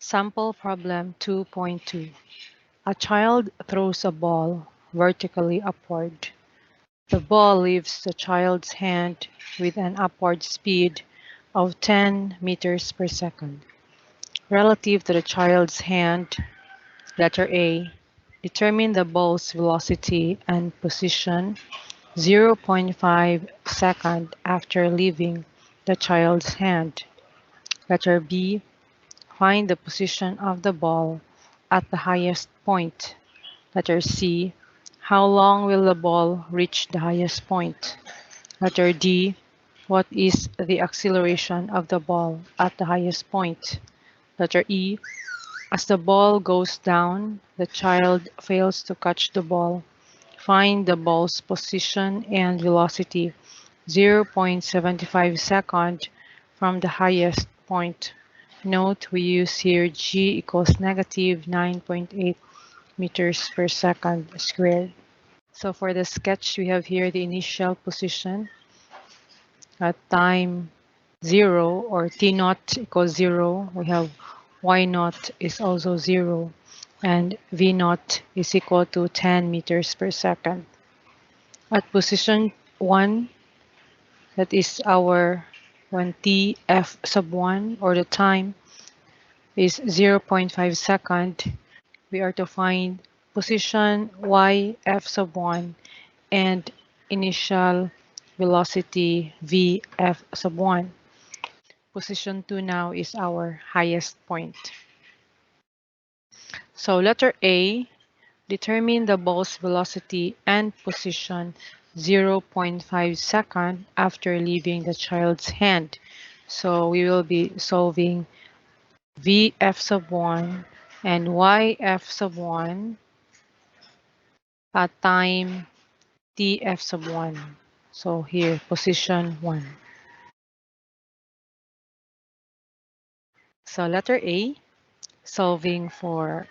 Sample problem 2.2. A child throws a ball vertically upward. The ball leaves the child's hand with an upward speed of 10 meters per second. Relative to the child's hand, letter A, determine the ball's velocity and position 0.5 second after leaving the child's hand. Letter B, find the position of the ball at the highest point. Letter C, how long will the ball reach the highest point? Letter D, what is the acceleration of the ball at the highest point? Letter E, as the ball goes down, the child fails to catch the ball. Find the ball's position and velocity 0.75 second from the highest point. Note we use here g equals negative 9.8 meters per second squared. So for the sketch, we have here the initial position at time 0 or t naught equals 0. We have y naught is also 0 and v naught is equal to 10 meters per second. At position 1, that is our when t f sub 1 or the time is 0.5 second, we are to find position y f sub 1 and initial velocity v f sub 1. Position 2 now is our highest point. So letter A, determine the ball's velocity and position 0.5 second after leaving the child's hand. So we will be solving vf sub 1 and yf sub 1 at time tf sub 1. So here, position 1. So letter A, solving for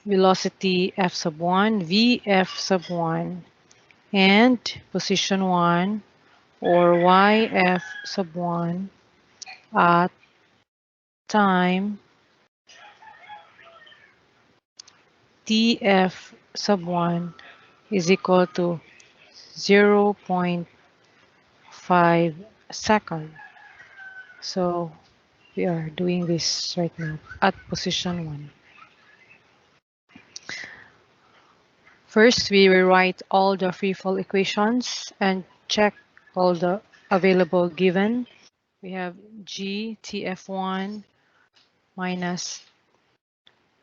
velocity f sub 1, vf sub 1, and position 1 or yf sub 1 at time tf sub 1 is equal to 0.5 second. So we are doing this right now at position 1. First, we rewrite all the free fall equations and check all the available given. We have g tf1 minus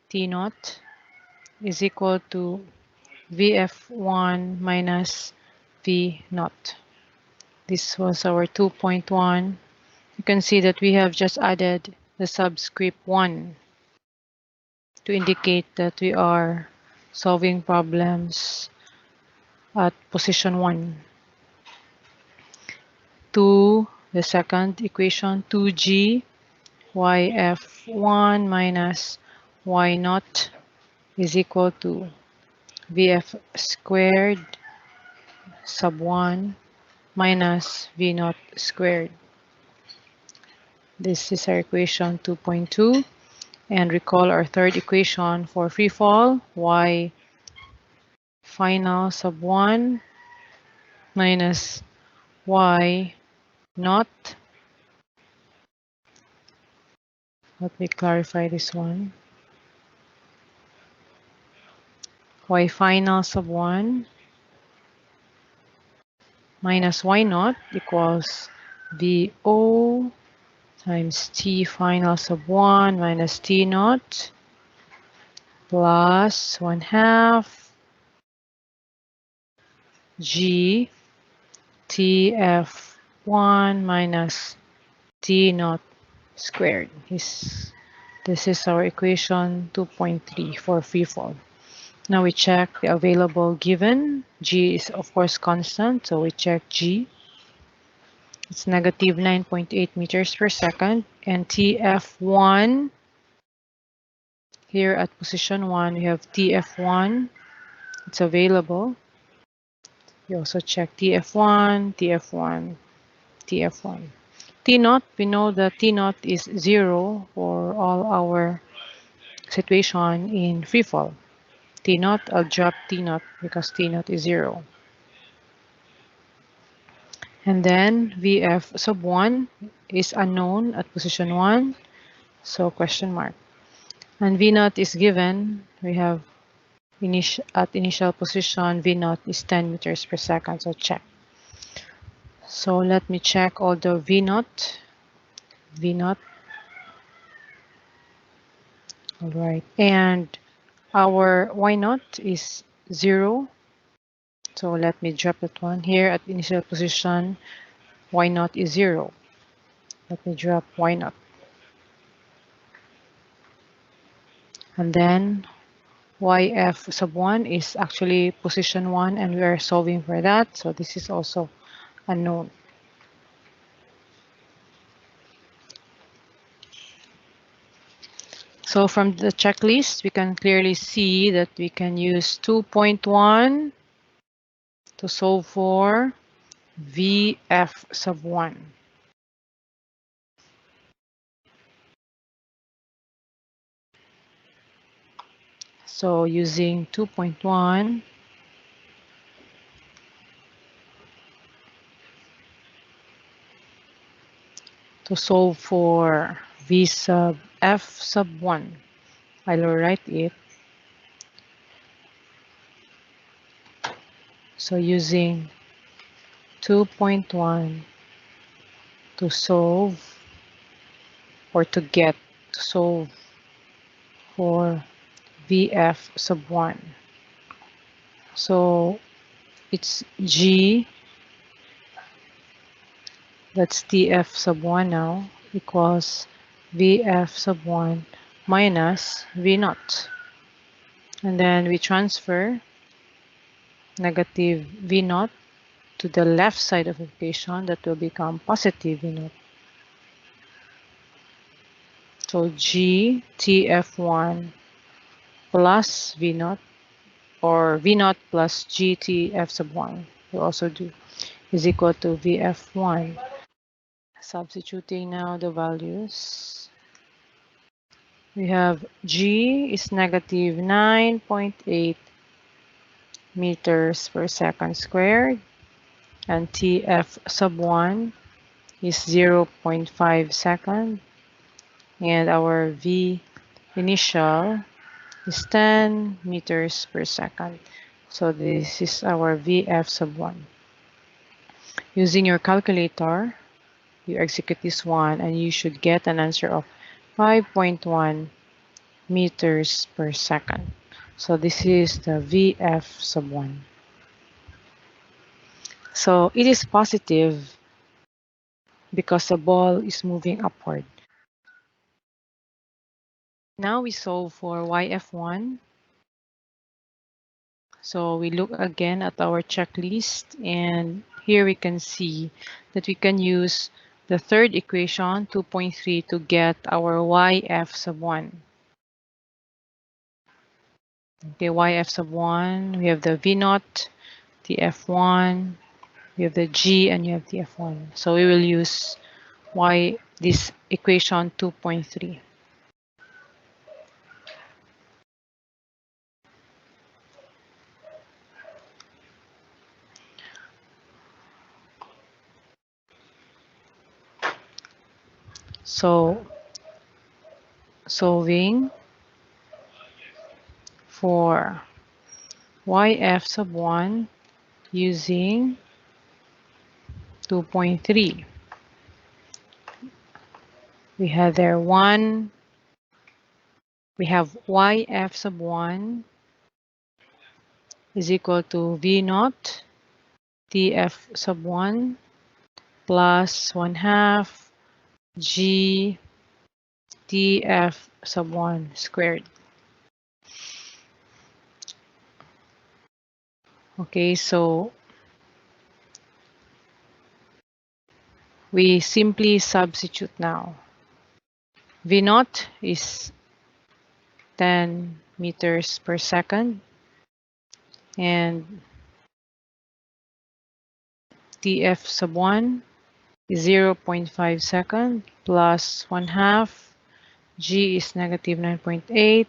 t naught is equal to vf1 minus v naught. This was our 2.1. You can see that we have just added the subscript 1 to indicate that we are solving problems at position 1. To the second equation, 2g yf1 minus y naught is equal to vf squared sub 1 minus v naught squared. This is our equation 2.2. And recall our third equation for free fall, y final sub 1 minus y naught. Let me clarify this one. Y final sub 1 minus y naught equals VO times t final sub 1 minus t naught plus 1/2 g tf1 minus t naught squared. This is our equation 2.3 for free fall. Now we check the available given. G is of course constant, so we check G. It's negative 9.8 meters per second. And TF1, here at position 1, we have TF1. It's available. We also check TF1, TF1. TF1. T naught, we know that T naught is 0 for all our situation in free fall. T naught, I'll drop T naught because T naught is 0. And then VF sub 1 is unknown at position 1, so question mark. And V naught is given. We have at initial position, V naught is 10 meters per second, so check. So let me check all the V naught. V naught. All right. And our Y naught is 0. So let me drop that one here at initial position. Y naught is 0. Let me drop Y naught. And then YF sub 1 is actually position 1 and we are solving for that. So this is also unknown. So from the checklist, we can clearly see that we can use 2.1 to solve for VF sub 1. So using 2.1, to solve for V sub F sub 1, I'll write it. So using 2.1 to solve or to solve for VF sub 1. So it's G, that's TF sub 1 now, equals VF sub 1 minus V naught. And then we transfer negative V naught to the left side of the equation. That will become positive V naught. So G TF1 plus V naught, or V naught plus GTF sub 1 will also do, is equal to VF1. Substituting now the values. We have G is negative 9.8 meters per second squared, and TF sub 1 is 0.5 second, and our V initial is 10 meters per second. So this is our VF sub 1. Using your calculator, you execute this one and you should get an answer of 5.1 meters per second. So this is the VF sub 1. So it is positive because the ball is moving upward. Now we solve for YF1. So we look again at our checklist, and here we can see that we can use the third equation, 2.3, to get our YF sub 1. Okay, YF sub 1, we have the V naught, the F1, we have the G, and you have the F1. So we will use this equation 2.3. So solving for YF sub 1 using 2.3. We have there we have YF sub 1 is equal to V naught TF sub 1 plus 1/2 G TF sub 1 squared. Okay, so we simply substitute now. V naught is 10 meters per second, and TF sub 1 is 0.5 second plus 1/2. G is negative 9.8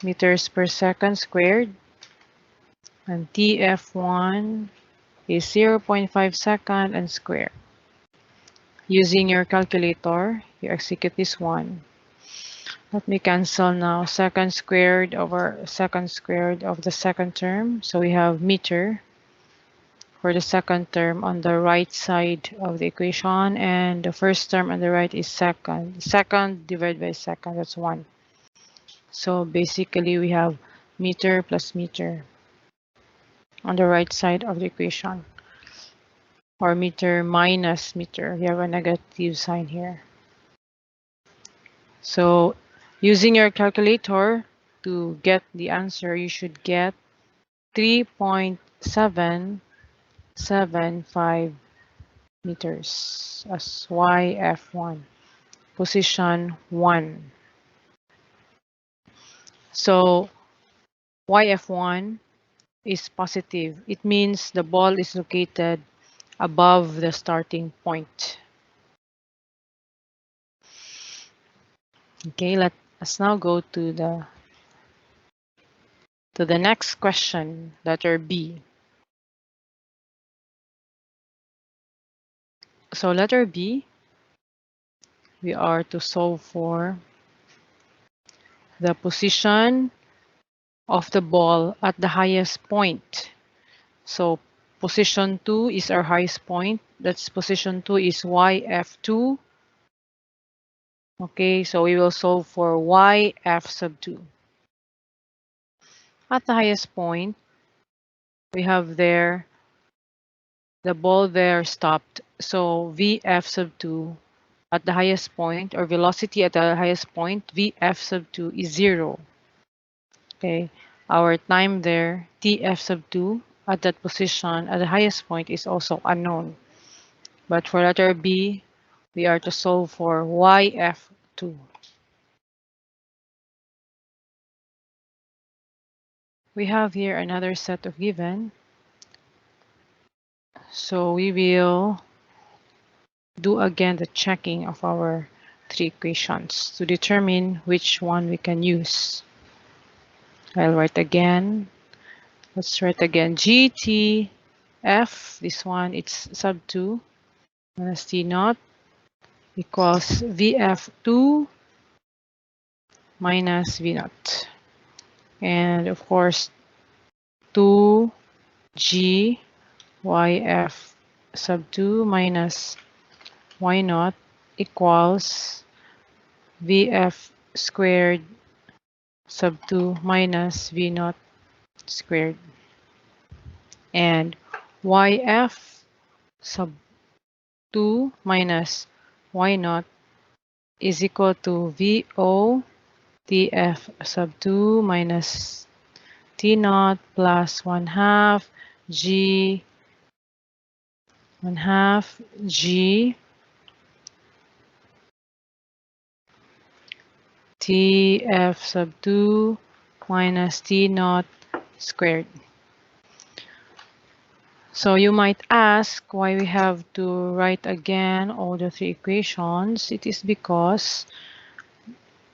meters per second squared. And TF1 is 0.5 second and square. Using your calculator, you execute this one. Let me cancel now second squared over second squared of the second term. So we have meter for the second term on the right side of the equation, and the first term on the right is second. Second divided by second, that's 1. So basically we have meter plus meter on the right side of the equation, or meter minus meter. We have a negative sign here. So using your calculator to get the answer, you should get 3.775 meters as YF1, position 1. So YF1 is positive. It means the ball is located above the starting point. Okay, let us now go to the next question, letter B. So letter B, we are to solve for the position of the ball at the highest point. So position 2 is our highest point. That's position 2 is YF2. Okay, so we will solve for YF sub 2. At the highest point, we have there the ball there stopped. So VF sub 2 at the highest point, or velocity at the highest point, VF sub 2 is 0. Okay, our time there, TF sub 2 at that position at the highest point is also unknown. But for letter B, we are to solve for YF2. We have here another set of given. So we will do again the checking of our 3 equations to determine which one we can use. I'll write again. Let's write again GTF. This one, it's sub 2 minus T naught equals VF2 minus V naught. And of course, 2G YF sub 2 minus Y naught equals VF squared sub 2 minus V naught squared. And YF sub 2 minus Y naught is equal to VO TF sub 2 minus T naught plus 1/2 G 1/2 G TF sub 2 minus T naught squared. So you might ask why we have to write again all the 3 equations. It is because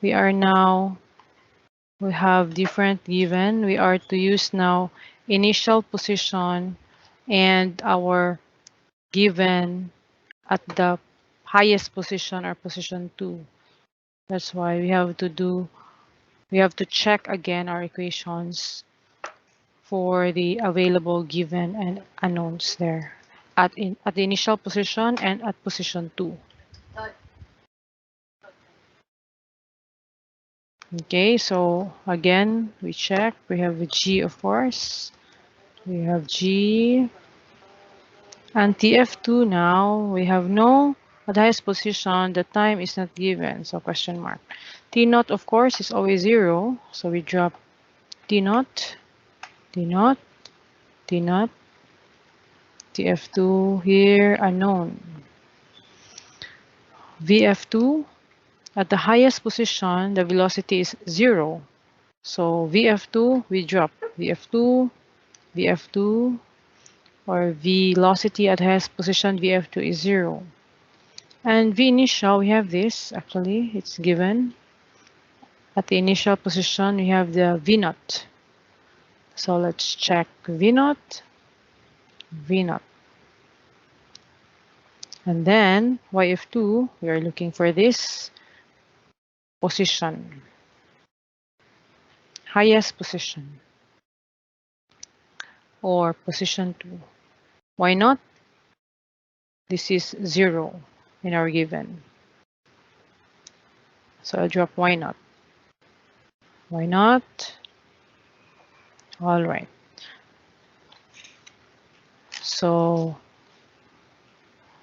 we have different given. We are to use now initial position and our given at the highest position, or position 2. That's why we have to check again our equations for the available given and unknowns there at the initial position and at position 2. Okay, so again we check. We have a G, of course. We have G and TF2 now. We have no at the highest position. The time is not given, so question mark. T naught, of course, is always 0, so we drop T naught, T naught, T naught, TF2 here unknown. VF2 at the highest position, the velocity is 0. So VF2 we drop VF2, VF2, or velocity at highest position VF2 is 0. And V initial, we have this, actually, it's given. At the initial position, we have the V naught. So let's check V naught, V naught. And then YF2, we are looking for this position, highest position, or position 2. Why not? This is 0 in our given. So I'll drop why not. Why not? All right. So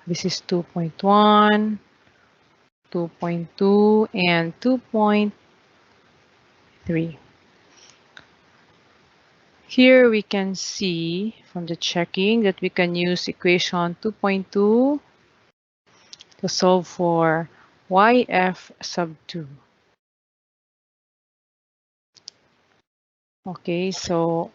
this is 2.1, 2.2, and 2.3. Here we can see from the checking that we can use equation 2.2 to solve for YF sub 2. Okay, so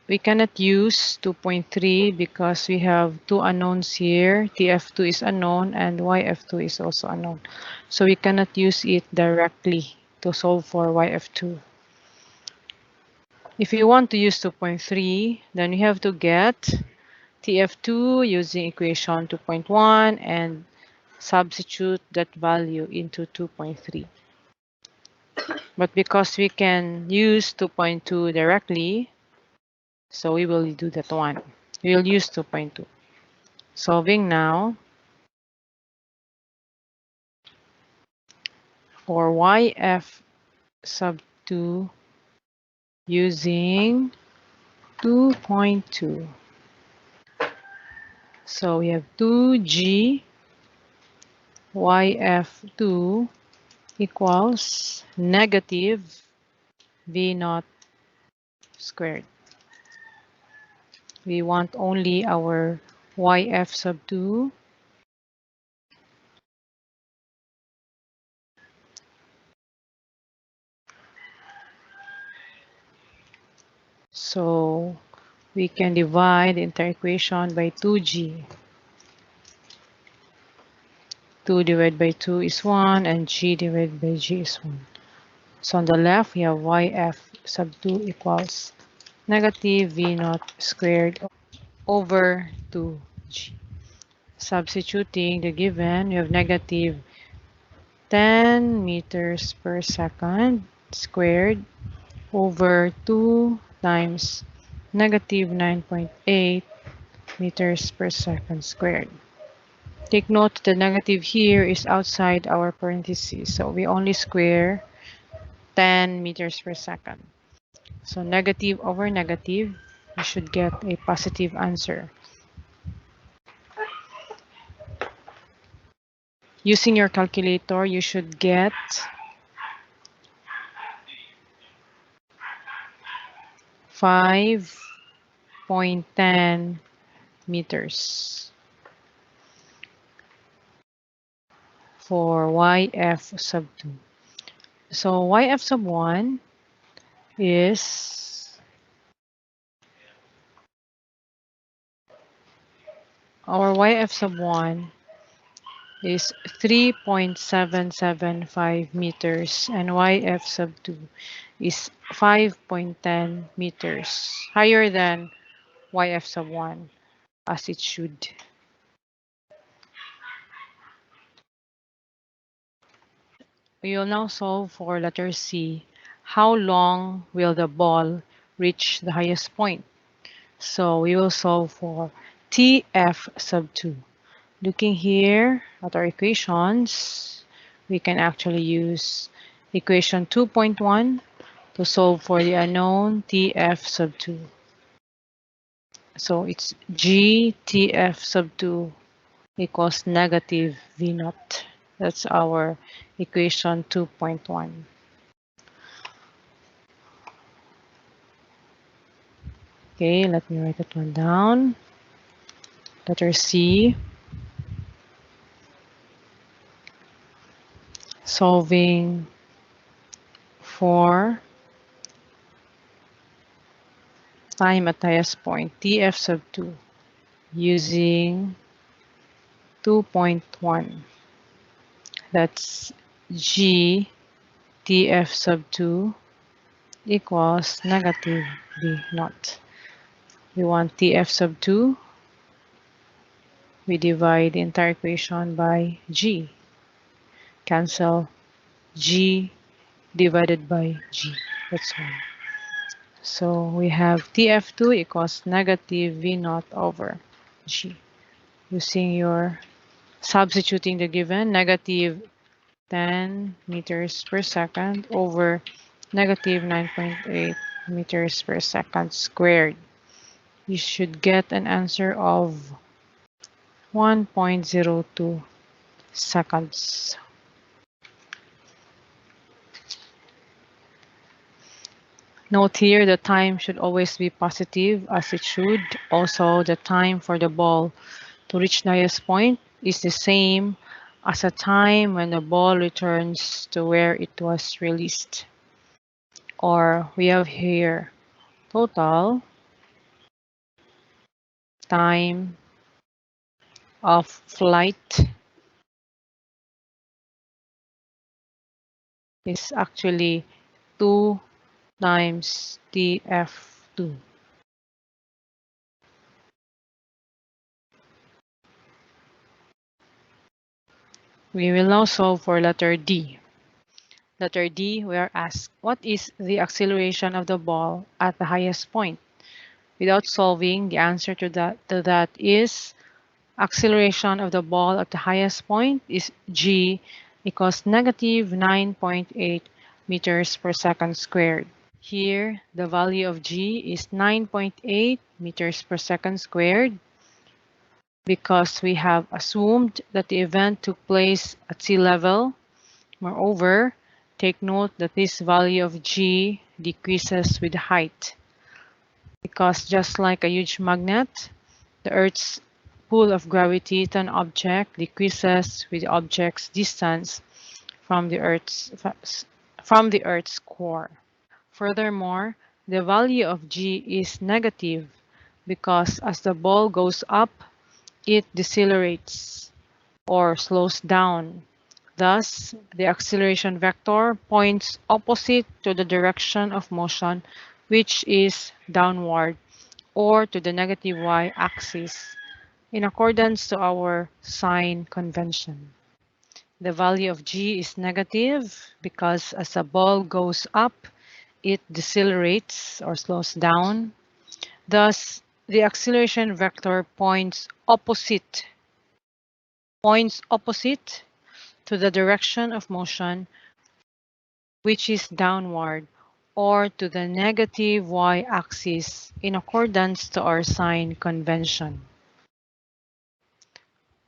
we cannot use 2.3 because we have two unknowns here. TF2 is unknown and YF2 is also unknown. So we cannot use it directly to solve for YF2. If you want to use 2.3, then you have to get TF2 using equation 2.1 and substitute that value into 2.3. But because we can use 2.2 directly, so we will do that one. We will use 2.2. Solving now for YF sub 2 using 2.2. So we have 2G YF2 equals negative V naught squared. We want only our YF sub 2. So we can divide the entire equation by 2G. 2 divided by 2 is 1 and G divided by G is 1. So on the left, we have YF sub 2 equals negative V naught squared over 2G. Substituting the given, we have negative 10 meters per second squared over 2 times negative 9.8 meters per second squared. Take note the negative here is outside our parentheses, so we only square 10 meters per second. So negative over negative, we should get a positive answer. Using your calculator, you should get 5.10 meters for YF sub 2. So YF sub 1 is our YF sub 1 is 3.775 meters and YF sub 2 is 5.10 meters, higher than YF sub 1 as it should. We will now solve for letter C. How long will the ball reach the highest point? So we will solve for TF sub 2. Looking here at our equations, we can actually use equation 2.1 to solve for the unknown TF sub 2. So it's GTF sub 2 equals negative V naught. That's our equation 2.1. Okay, let me write that one down. Letter C. Solving for time at highest point, TF sub 2, using 2.1. That's G Tf sub 2 equals negative V naught. We want Tf sub 2. We divide the entire equation by G. Cancel G divided by G. That's all. So we have Tf2 equals negative V naught over G. Using your substituting the given negative 10 meters per second over negative 9.8 meters per second squared. You should get an answer of 1.02 seconds. Note here the time should always be positive as it should. Also, the time for the ball to reach the highest point is the same as the time when the ball returns to where it was released. Or we have here total time of flight is actually 2 times Tf2. We will now solve for letter D. Letter D, we are asked, what is the acceleration of the ball at the highest point? Without solving, the answer to that is acceleration of the ball at the highest point is G equals negative 9.8 meters per second squared. Here, the value of G is 9.8 meters per second squared because we have assumed that the event took place at sea level. Moreover, take note that this value of G decreases with height because just like a huge magnet, the Earth's pull of gravity to an object decreases with the object's distance from the Earth's core. Furthermore, the value of G is negative because as the ball goes up, it decelerates or slows down. Thus, the acceleration vector points opposite to the direction of motion, which is downward, or to the negative y-axis, in accordance to our sign convention. The value of G is negative because as the ball goes up, it decelerates or slows down. Thus, the acceleration vector points opposite to the direction of motion, which is downward, or to the negative y-axis in accordance to our sign convention.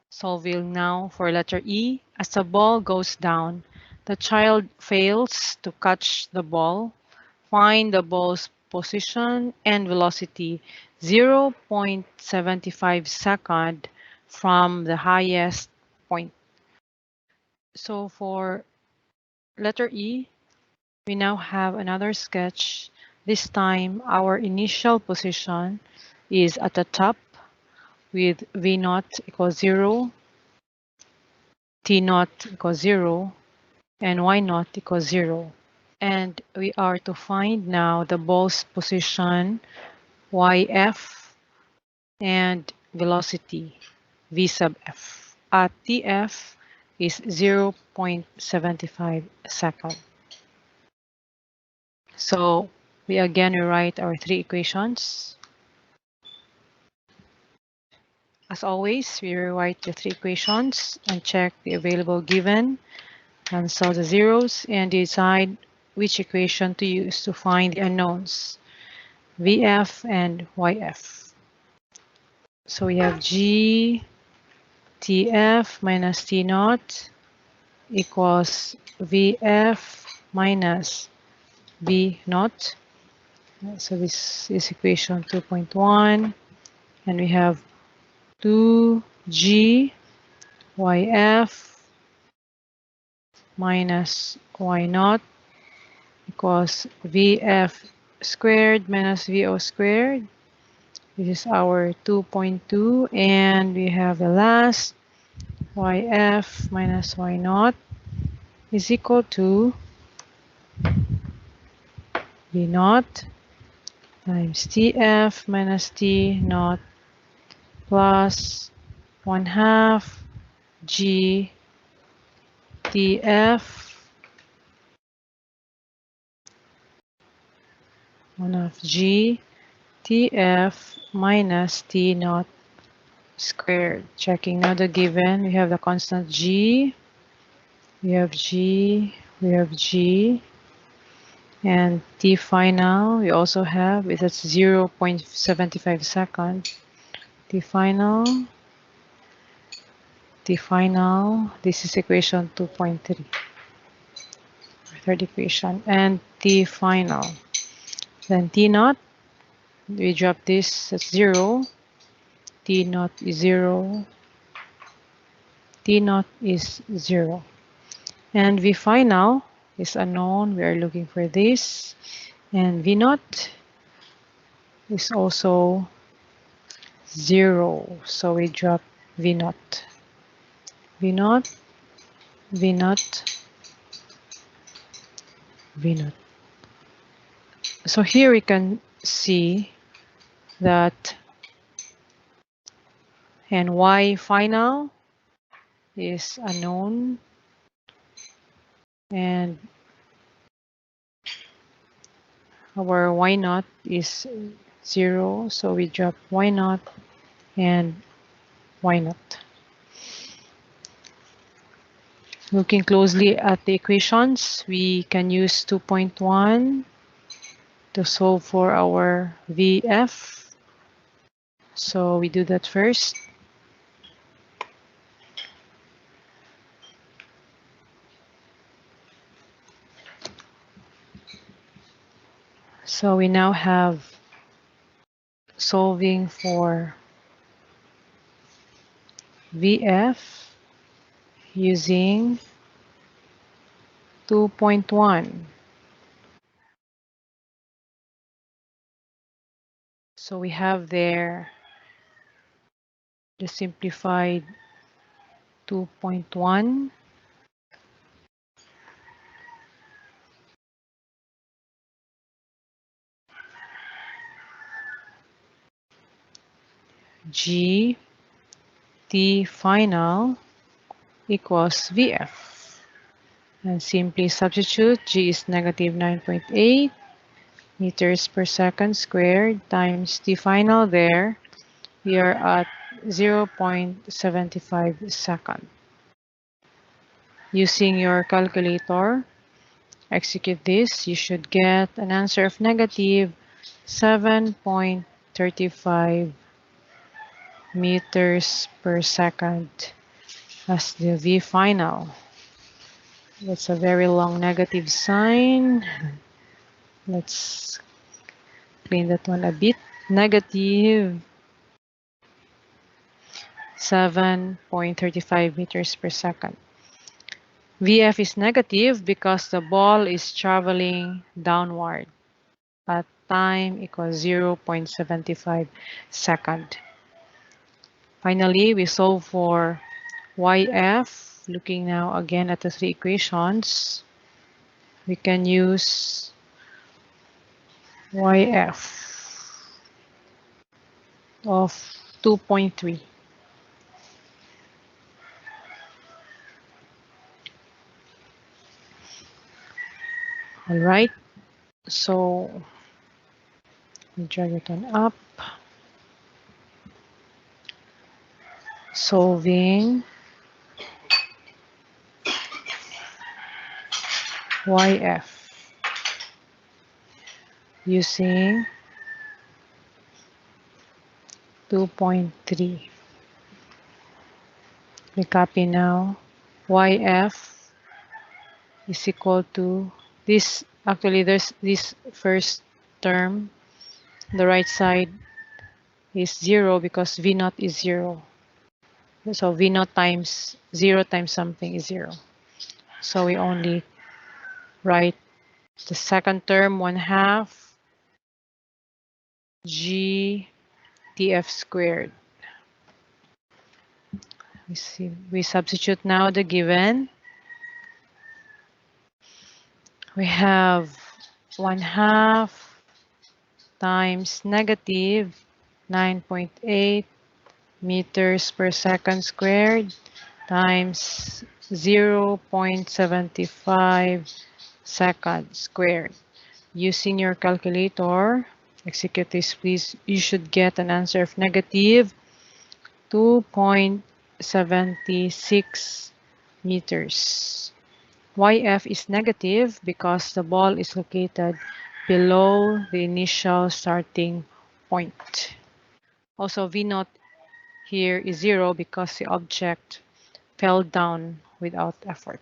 Solving now for letter E. As the ball goes down, the child fails to catch the ball. Find the ball's position and velocity 0.75 second from the highest point. So for letter E, we now have another sketch. This time, our initial position is at the top with V naught equals 0, T naught equals 0, and Y naught equals 0. And we are to find now the ball's position, YF, and velocity, V sub F, at TF is 0.75 second. So we again rewrite our three equations. As always, we rewrite the three equations and check the available given, cancel the zeros, and decide which equation to use to find the unknowns, VF and YF. So we have G TF minus T naught equals VF minus V naught. So this is equation 2.1, and we have 2G YF minus Y naught equals VF squared minus VO squared. This is our 2.2, and we have the last yf minus y naught is equal to v naught times tf minus t naught plus 1/2 g tf 1/2 g tf minus t naught squared. Checking now the given, we have the constant g, we have g, we have g, and t final we also have, that's 0.75 second. T final, this is equation 2.3, third equation, and T final. Then T naught, we drop this at 0, T naught is 0, T naught is 0. And V final is unknown, we are looking for this, and V naught is also 0, so we drop V naught, V naught, V naught, V naught. So here we can see that, and y final is unknown, and our y naught is 0, so we drop y naught and y naught. Looking closely at the equations, we can use 2.1 to solve for our VF. So we do that first. So we now have solving for VF using 2.1. So we have there the simplified 2.1 G T final equals VF. And simply substitute, G is negative 9.8 meters per second squared times T final there. We are at 0.75 second. Using your calculator, execute this, you should get an answer of negative 7.35 meters per second as the V final. That's a very long negative sign. Let's clean that one a bit. Negative 7.35 meters per second. VF is negative because the ball is traveling downward at time equals 0.75 second. Finally, we solve for YF. Looking now again at the three equations, we can use YF of 2.3. All right, so we drag it on up. Solving YF using 2.3. We copy now. YF is equal to this. Actually, there's this first term. The right side is 0 because V naught is 0. So V naught times 0 times something is 0. So we only write the second term 1/2 G TF squared. We substitute now the given. We have 1/2 times negative 9.8 meters per second squared times 0.75 seconds squared. Using your calculator, execute this please, you should get an answer of negative 2.76 meters. YF is negative because the ball is located below the initial starting point. Also, V naught here is 0 because the object fell down without effort.